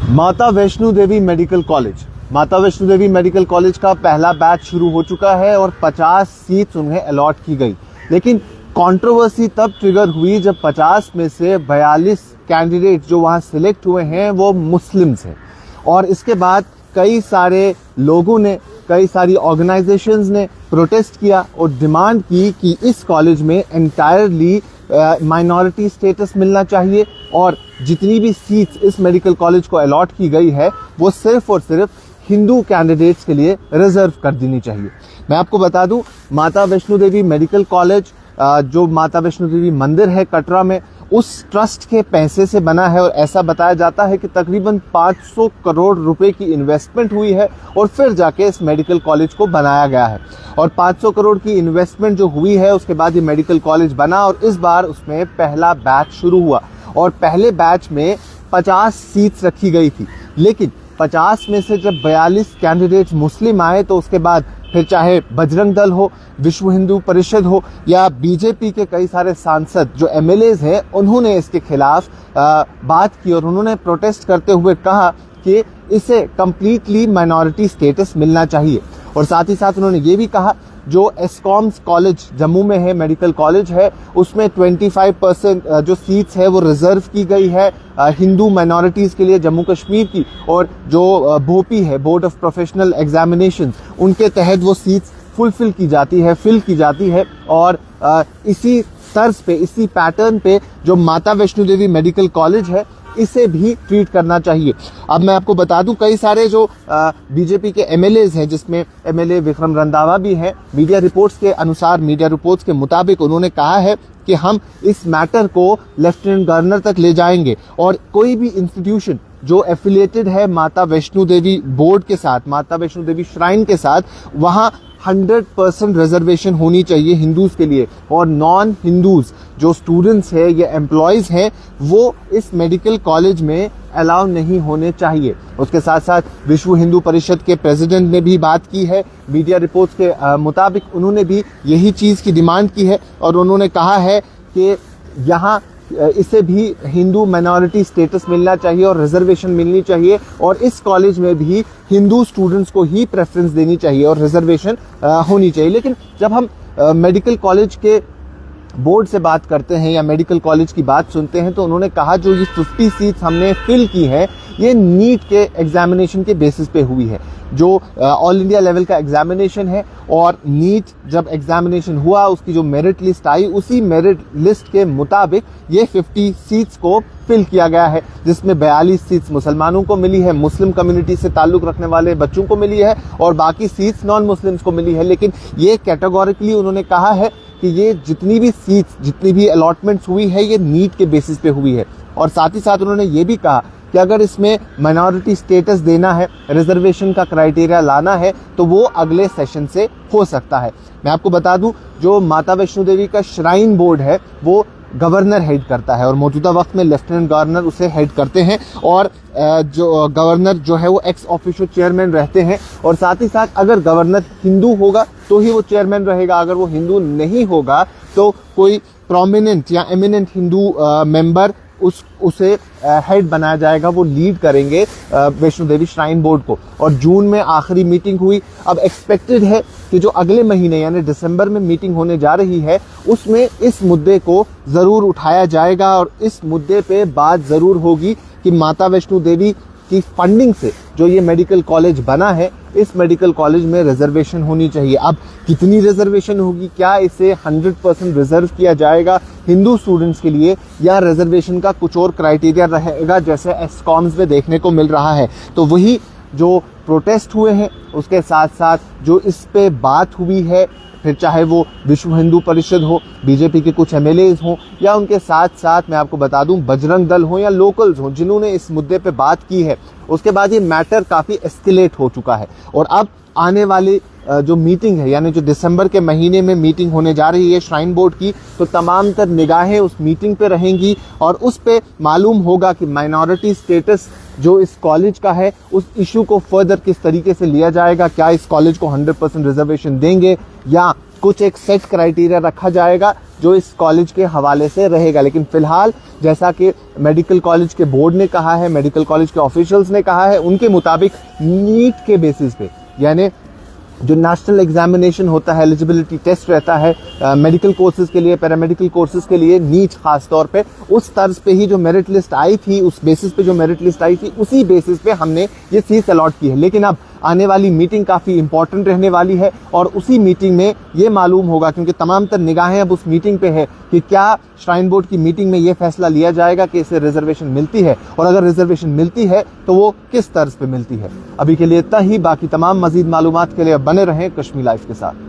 माता Vaishno Devi medical college. माता Vaishno Devi medical college का पहला बैच शुरू हो चुका है और 50 सीट्स उन्हें अलॉट की गई। लेकिन कंट्रोवर्सी तब ट्रिगर हुई जब 50 में से 42 कैंडिडेट जो वहां सिलेक्ट हुए हैं वो मुस्लिम्स हैं। और इसके बाद कई सारे लोगों ने, कई सारी ऑर्गेनाइजेशंस ने प्रोटेस्ट किया और डिमांड की कि इस कॉलेज में एंटायरली माइनॉरिटी स्टेटस मिलना चाहिए और जितनी भी सीट्स इस मेडिकल कॉलेज को अलॉट की गई है वो सिर्फ और सिर्फ हिंदू कैंडिडेट्स के लिए रिजर्व कर देनी चाहिए। मैं आपको बता दूं, माता वैष्णो देवी मेडिकल कॉलेज जो माता वैष्णो देवी मंदिर है कटरा में, उस ट्रस्ट के पैसे से बना है और ऐसा बताया जाता है कि तकरीबन 500 करोड़ रुपए की इन्वेस्टमेंट हुई है और फिर जाके इस मेडिकल कॉलेज को बनाया गया है। और 500 करोड़ की इन्वेस्टमेंट जो हुई है उसके बाद ये मेडिकल कॉलेज बना और इस बार उसमें पहला बैच शुरू हुआ और पहले बैच में 50 सीट्स रखी गई थी। लेकिन 50 में से जब 42 कैंडिडेट्स मुस्लिम आए तो उसके बाद फिर चाहे बजरंग दल हो, विश्व हिंदू परिषद हो या बीजेपी के कई सारे सांसद जो एमएलएज हैं, उन्होंने इसके खिलाफ बात की और उन्होंने प्रोटेस्ट करते हुए कहा कि इसे कंप्लीटली माइनॉरिटी स्टेटस मिलना चाहिए। और साथ ही साथ उन्होंने ये भी कहा जो एस्कॉम्स कॉलेज जम्मू में है, मेडिकल कॉलेज है, उसमें 25% जो सीट्स है वो रिजर्व की गई है हिंदू माइनॉरिटीज के लिए जम्मू कश्मीर की, और जो बोपी है, बोर्ड ऑफ प्रोफेशनल एग्जामिनेशन, उनके तहत वो सीट्स फिल की जाती है। और इसी तर्ज पे, इसी पैटर्न पे जो माता वैष्णो देवी मेडिकल कॉलेज है इसे भी ट्रीट करना चाहिए। अब मैं आपको बता दूं, कई सारे जो बीजेपी के एमएलएज हैं, जिसमें एमएलए विक्रम रंधावा भी हैं, मीडिया रिपोर्ट्स के मुताबिक उन्होंने कहा है कि हम इस मैटर को लेफ्टिनेंट गवर्नर तक ले जाएंगे और कोई भी इंस्टीट्यूशन जो एफिलिएटेड है माता वैष्णो देवी बोर्ड के साथ, माता वैष्णो देवी श्राइन के साथ, वहां 100% रिजर्वेशन होनी चाहिए हिंदूज के लिए और नॉन हिंदूज जो स्टूडेंट्स हैं या एम्प्लॉयज हैं वो इस मेडिकल कॉलेज में अलाउ नहीं होने चाहिए। उसके साथ साथ विश्व हिंदू परिषद के प्रेसिडेंट ने भी बात की है। मीडिया रिपोर्ट्स के मुताबिक उन्होंने भी यही चीज की डिमांड की है और उन्होंने कहा है कि यहाँ इसे भी हिंदू माइनॉरिटी स्टेटस मिलना चाहिए और रिजर्वेशन मिलनी चाहिए और इस कॉलेज में भी हिंदू स्टूडेंट्स को ही प्रेफरेंस देनी चाहिए और रिजर्वेशन होनी चाहिए। लेकिन जब हम मेडिकल कॉलेज के बोर्ड से बात करते हैं या मेडिकल कॉलेज की बात सुनते हैं तो उन्होंने कहा जो ये 50 सीट्स हमने फिल की है ये नीट के एग्जामिनेशन के बेसिस पे हुई है, जो ऑल इंडिया लेवल का एग्जामिनेशन है। और नीट जब एग्जामिनेशन हुआ उसकी जो मेरिट लिस्ट आई, उसी मेरिट लिस्ट के मुताबिक ये 50 सीट्स को फिल किया गया है, जिसमें 42 सीट्स मुसलमानों को मिली है, मुस्लिम कम्युनिटी से ताल्लुक रखने वाले बच्चों को मिली है और बाकी सीट्स नॉन मुस्लिम्स को मिली है। लेकिन ये कैटेगोरिकली उन्होंने कहा है कि ये जितनी भी सीट्स, जितनी भी अलॉटमेंट्स हुई है ये नीट के बेसिस पे हुई है। और साथ ही साथ उन्होंने ये भी कहा कि अगर इसमें माइनॉरिटी स्टेटस देना है, रिजर्वेशन का क्राइटेरिया लाना है तो वो अगले सेशन से हो सकता है। मैं आपको बता दूं, जो माता वैष्णो देवी का श्राइन बोर्ड है वो गवर्नर हेड करता है और मौजूदा वक्त में लेफ्टिनेंट गवर्नर उसे हेड करते हैं और जो गवर्नर जो है वो एक्स ऑफिशियो चेयरमैन रहते हैं। और साथ ही साथ अगर गवर्नर हिंदू होगा तो ही वो चेयरमैन रहेगा, अगर वो हिंदू नहीं होगा तो कोई प्रोमिनेंट या एमिनेंट हिंदू मेंबर उसे हेड बनाया जाएगा, वो लीड करेंगे वैष्णो देवी श्राइन बोर्ड को। और जून में आखिरी मीटिंग हुई। अब एक्सपेक्टेड है कि जो अगले महीने यानी दिसंबर में मीटिंग होने जा रही है उसमें इस मुद्दे को जरूर उठाया जाएगा और इस मुद्दे पे बात जरूर होगी कि माता वैष्णो देवी की फंडिंग से जो ये मेडिकल कॉलेज बना है, इस मेडिकल कॉलेज में रिजर्वेशन होनी चाहिए। अब कितनी रिजर्वेशन होगी, क्या इसे 100% रिजर्व किया जाएगा हिंदू स्टूडेंट्स के लिए या रिजर्वेशन का कुछ और क्राइटेरिया रहेगा जैसे एस्कॉम्स में देखने को मिल रहा है। तो वही जो प्रोटेस्ट हुए हैं उसके साथ साथ जो इस पे बात हुई है, फिर चाहे वो विश्व हिंदू परिषद हो, बीजेपी के कुछ एमएलएज हों या उनके साथ साथ मैं आपको बता दूं बजरंग दल हो या लोकल्स हों जिन्होंने इस मुद्दे पे बात की है, उसके बाद ये मैटर काफी एस्केलेट हो चुका है। और अब आने वाली जो मीटिंग है यानी जो दिसंबर के महीने में मीटिंग होने जा रही है श्राइन बोर्ड की, तो तमाम तर निगाहें उस मीटिंग पे रहेंगी और उस पे मालूम होगा कि माइनॉरिटी स्टेटस जो इस कॉलेज का है उस इशू को फर्दर किस तरीके से लिया जाएगा। क्या इस कॉलेज को 100% रिजर्वेशन देंगे या कुछ एक सेट क्राइटेरिया रखा जाएगा जो इस कॉलेज के हवाले से रहेगा। लेकिन फिलहाल जैसा कि मेडिकल कॉलेज के बोर्ड ने कहा है, मेडिकल कॉलेज के ऑफिशियल्स ने कहा है, उनके मुताबिक नीट के बेसिस पे, यानी जो नेशनल एग्जामिनेशन होता है, एलिजिबिलिटी टेस्ट रहता है मेडिकल कोर्सेज के लिए, पैरामेडिकल कोर्सेज के लिए, नीट खास तौर पे, उस तर्ज पे ही जो मेरिट लिस्ट आई थी, उस बेसिस पे जो मेरिट लिस्ट आई थी, उसी बेसिस पे हमने ये सीट्स अलॉट की है। लेकिन अब आने वाली मीटिंग काफी इंपॉर्टेंट रहने वाली है और उसी मीटिंग में ये मालूम होगा, क्योंकि तमाम तर निगाहें अब उस मीटिंग पे है कि क्या श्राइन बोर्ड की मीटिंग में ये फैसला लिया जाएगा कि इसे रिजर्वेशन मिलती है, और अगर रिजर्वेशन मिलती है तो वो किस तर्ज पे मिलती है। अभी के लिए इतना ही, बाकी तमाम मजीद मालूमात के लिए बने रहें कश्मीर लाइव के साथ।